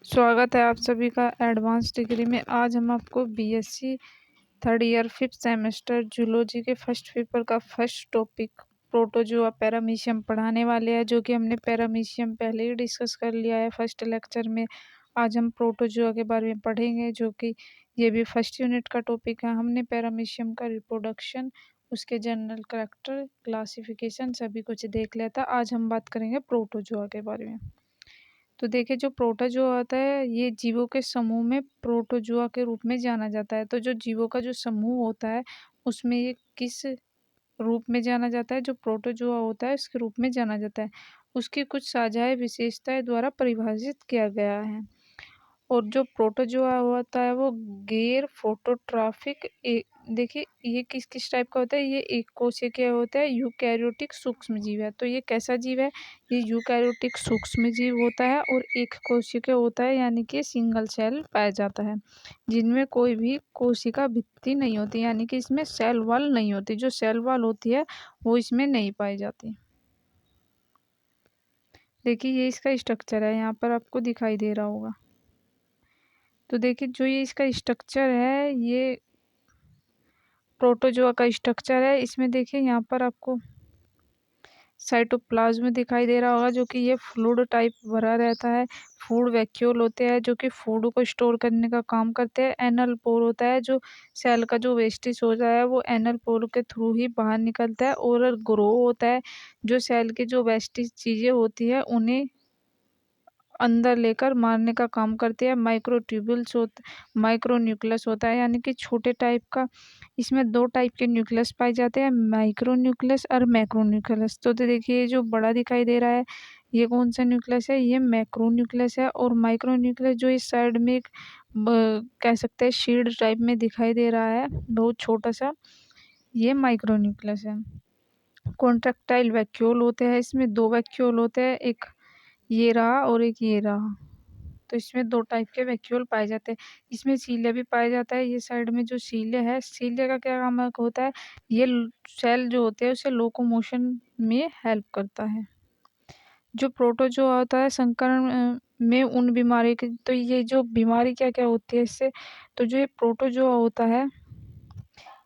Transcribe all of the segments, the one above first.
स्वागत है आप सभी का एडवांस डिग्री में। आज हम आपको BSc third year fifth semester zoology के फर्स्ट पेपर का फर्स्ट टॉपिक प्रोटोजोआ पैरामीशियम पढ़ाने वाले हैं, जो कि हमने पैरामीशियम पहले ही डिस्कस कर लिया है फर्स्ट लेक्चर में। आज हम प्रोटोजोआ के बारे में पढ़ेंगे, जो कि ये भी फर्स्ट यूनिट का टॉपिक है। हमने पैरामीशियम का रिप्रोडक्शन, उसके जनरल करैक्टर, क्लासिफिकेशन सभी कुछ देख लिया था। आज हम बात करेंगे प्रोटोजोआ के बारे में। तो देखिए, जो प्रोटोजोआ होता है ये जीवों के समूह में प्रोटोजोआ के रूप में जाना जाता है। तो जो जीवों का जो समूह होता है उसमें ये किस रूप में जाना जाता है? जो प्रोटोजोआ होता है उसके रूप में जाना जाता है। उसकी कुछ साझाई विशेषताएं द्वारा परिभाषित किया गया है। और जो प्रोटोजोआ होता है वो गैर फोटोट्रॉफिक देखिए ये किस किस टाइप का होता है। ये एक कोशिकीय होता है, यूकैरियोटिक सूक्ष्म जीव है। तो ये कैसा जीव है? ये यूकैरियोटिक सूक्ष्म जीव होता है और एक कोशिकीय होता है, यानी कि सिंगल सेल पाया जाता है, जिनमें कोई भी कोशिका भित्ति नहीं होती, यानी कि इसमें सेल वॉल नहीं होती। जो सेल वॉल होती है वो इसमें नहीं पाई जाती। देखिए ये इसका स्ट्रक्चर है, यहाँ पर आपको दिखाई दे रहा होगा। तो देखिए जो ये इसका स्ट्रक्चर है, ये प्रोटोजोआ का स्ट्रक्चर है। इसमें देखिए यहाँ पर आपको साइटोप्लाज्म दिखाई दे रहा होगा, जो कि ये फ्लूइड टाइप भरा रहता है। फूड वैक्यूल होते हैं जो कि फूड को स्टोर करने का काम करते हैं। एनल पोर होता है, जो सेल का जो वेस्टेज होता है वो एनल पोर के थ्रू ही बाहर निकलता है। और ग्रो होता है, जो सेल की जो वेस्टेज चीज़ें होती है उन्हें अंदर लेकर मारने का काम करती है। माइक्रो न्यूक्लियस होता है, यानी कि छोटे टाइप का। इसमें दो टाइप के न्यूक्लियस पाए जाते हैं, माइक्रो न्यूक्लियस और मैक्रो न्यूक्लियस। तो देखिए ये जो बड़ा दिखाई दे रहा है ये कौन सा न्यूक्लियस है? ये मैक्रो न्यूक्लियस है। और माइक्रो न्यूक्लियस जो इस साइड में एक कह सकते हैं शील्ड टाइप में दिखाई दे रहा है, बहुत छोटा सा, ये माइक्रो न्यूक्लियस है। कॉन्ट्रैक्टाइल वैक्यूल होते हैं, इसमें दो वैक्यूल होते हैं, एक ये रहा और एक ये रहा। तो इसमें दो टाइप के वैक्यूल पाए जाते हैं। इसमें सीलिया भी पाया जाता है। ये साइड में जो सीलिया है, सीलिया का क्या काम होता है? ये सेल जो होते हैं उसे लोकोमोशन में हेल्प करता है। जो प्रोटोजोआ होता है संकरण में उन बीमारी की, तो ये जो बीमारी क्या क्या होती है इससे, तो जो ये प्रोटोजोआ होता है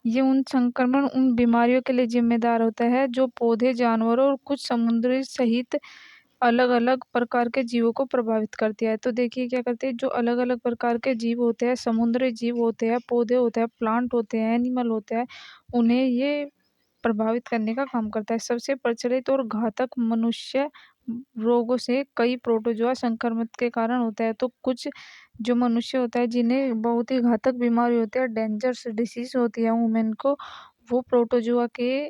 ये उन बीमारियों के लिए जिम्मेदार होता है जो पौधे, जानवरों और कुछ समुद्री सहित अलग अलग प्रकार के जीवों को प्रभावित करती है। तो देखिए क्या करते हैं, जो अलग अलग प्रकार के जीव होते हैं, समुद्री जीव होते हैं, पौधे होते हैं, प्लांट होते हैं, एनिमल होते हैं, उन्हें ये प्रभावित करने का काम करता है। सबसे प्रचलित और घातक मनुष्य रोगों से कई प्रोटोजोआ संक्रमण के कारण होता है। तो कुछ जो मनुष्य होता है जिन्हें बहुत ही घातक बीमारी होती है, डेंजरस डिसीज होती है वुमेन को, वो प्रोटोजोआ के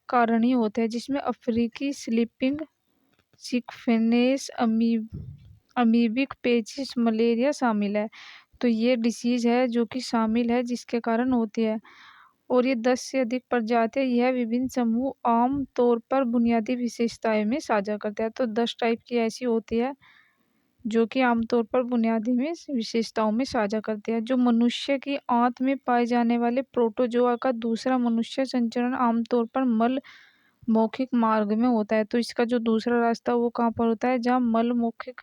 कारण ही होते हैं, जिसमें अफ्रीकी स्लीपिंग सिकफेनेस, अमीबिक पेचिश, मलेरिया शामिल है। तो ये डिसीज है जो कि शामिल है जिसके कारण होती है। और ये 10 से अधिक प्रजातियां, यह विभिन्न समूह आम तौर पर बुनियादी विशेषताएं में साझा करते हैं। तो 10 टाइप की ऐसी होती है जो कि आमतौर पर बुनियादी में विशेषताओं में साझा करते हैं। जो मनुष्य की आंत में पाए जाने वाले प्रोटोजोआ का दूसरा मनुष्य संचरण आमतौर पर मल मौखिक मार्ग में होता है। तो इसका जो दूसरा रास्ता वो कहाँ पर होता है? जहाँ मल मौखिक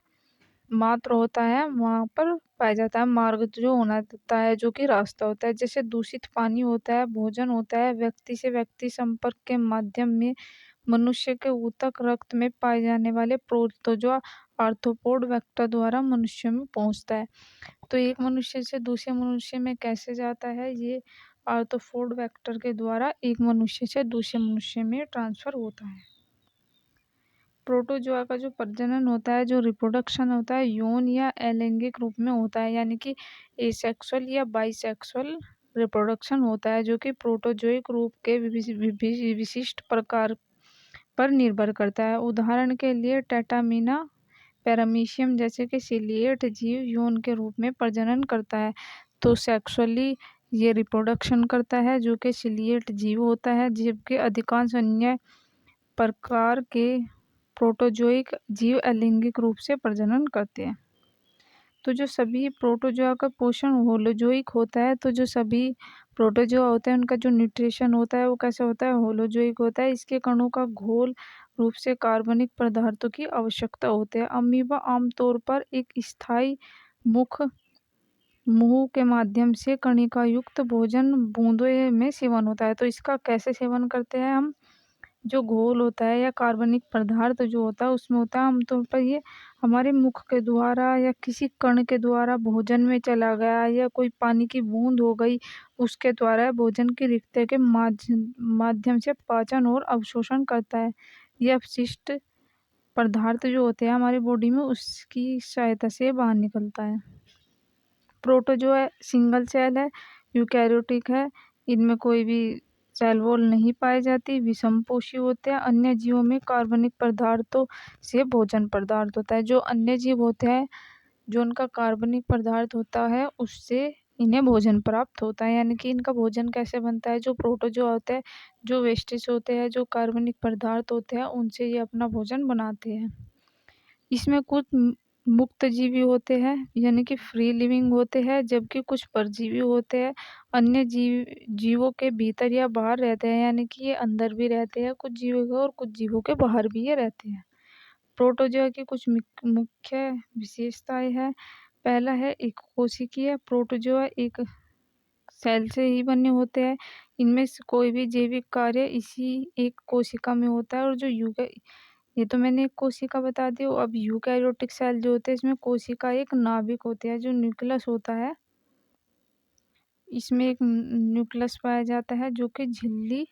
मात्र होता है वहाँ पर पाया जाता है। मार्ग जो होना होता है, जो कि रास्ता होता है, जैसे दूषित पानी होता है, भोजन होता है, व्यक्ति से व्यक्ति संपर्क के माध्यम में मनुष्य के ऊतक, रक्त में पाए जाने वाले प्रोटोजोआ आर्थ्रोपोड वेक्टर द्वारा मनुष्य में पहुंचता है। तो एक मनुष्य से दूसरे मनुष्य में कैसे जाता है? ये आर्थ्रोपोड वेक्टर के द्वारा एक मनुष्य से दूसरे मनुष्य में ट्रांसफर होता है। प्रोटोजोआ का जो प्रजनन होता है, जो रिप्रोडक्शन होता है, यौन या अलैंगिक रूप में होता है, यानी कि एसेक्सुअल या बाइसेक्सुअल रिप्रोडक्शन होता है, जो कि प्रोटोजोइक रूप के विशिष्ट प्रकार पर निर्भर करता है। उदाहरण के लिए टेटामिना पैरामीशियम जैसे कि सिलिएट जीव यौन के रूप में प्रजनन करता है, तो सेक्सुअली ये रिप्रोडक्शन करता है, जो कि सिलिएट जीव होता है। जबकि अधिकांश अन्य प्रकार के प्रोटोजोइक जीव अलैंगिक रूप से प्रजनन करते हैं। तो जो सभी प्रोटोजोआ का पोषण होलोजोइक होता है। तो जो सभी प्रोटोजोआ होते हैं उनका जो न्यूट्रिशन होता है वो कैसे होता है? होलोजोइक होता है। इसके कणों का घोल रूप से कार्बनिक पदार्थों की आवश्यकता होती है। अमीबा आमतौर पर एक स्थायी मुख मुंह के माध्यम से कणिका युक्त भोजन बूंदों में सेवन होता है। तो इसका कैसे सेवन करते हैं हम? जो घोल होता है या कार्बनिक पदार्थ जो होता है उसमें होता है आमतौर पर ये हमारे मुख के द्वारा या किसी कण के द्वारा भोजन में चला गया या कोई पानी की बूंद हो गई उसके द्वारा भोजन की रिक्ति के माध्यम से पाचन और अवशोषण करता है। ये अपशिष्ट पदार्थ जो होते हैं हमारी बॉडी में उसकी सहायता से बाहर निकलता है। प्रोटो जो है सिंगल सेल है, यूकैरियोटिक है, इनमें कोई भी सेल वॉल नहीं पाई जाती, विषमपोषी होते हैं। अन्य जीवों में कार्बनिक पदार्थों से भोजन पदार्थ होता है। जो अन्य जीव होते हैं जो उनका कार्बनिक पदार्थ होता है उससे इन्हें भोजन प्राप्त होता है। यानी कि इनका भोजन कैसे बनता है? जो प्रोटो जो होते हैं, जो वेस्टेज होते हैं, जो कार्बनिक पदार्थ होते हैं उनसे ये अपना भोजन बनाते हैं। इसमें कुछ मुक्त जीवी होते हैं यानी कि फ्री लिविंग होते हैं, जबकि कुछ परजीवी होते हैं अन्य जीवों के भीतर या बाहर रहते हैं, यानी कि ये अंदर भी रहते हैं कुछ जीवों के और कुछ जीवों के बाहर भी ये रहते हैं। प्रोटोजोआ की कुछ मुख्य विशेषताएं हैं। पहला है एक कोशिकीय। प्रोटोजोआ एक सेल से ही बने होते हैं। इनमें से कोई भी जैविक कार्य इसी एक कोशिका में होता है। और जो ये तो मैंने एक कोशिका बता दी। अब यूकैरियोटिक सेल जो होते हैं इसमें कोशिका एक नाभिक होती है जो न्यूक्लियस होता है। इसमें एक न्यूक्लियस पाया जाता है जो कि झिल्ली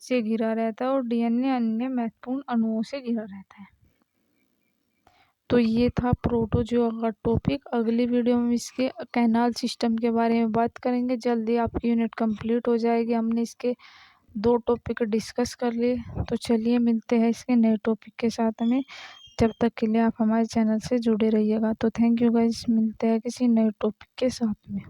से घिरा रहता है और डीएनए अन्य महत्वपूर्ण अणुओं से घिरा रहता है। तो ये था प्रोटोजोआ का टॉपिक। अगली वीडियो में इसके कैनाल सिस्टम के बारे में बात करेंगे। जल्दी आपकी यूनिट कंप्लीट हो जाएगी। हमने इसके 2 टॉपिक डिस्कस कर लिए। तो चलिए मिलते हैं इसके नए टॉपिक के साथ में। जब तक के लिए आप हमारे चैनल से जुड़े रहिएगा। तो थैंक यू गाइस, मिलते हैं किसी नए टॉपिक के साथ में।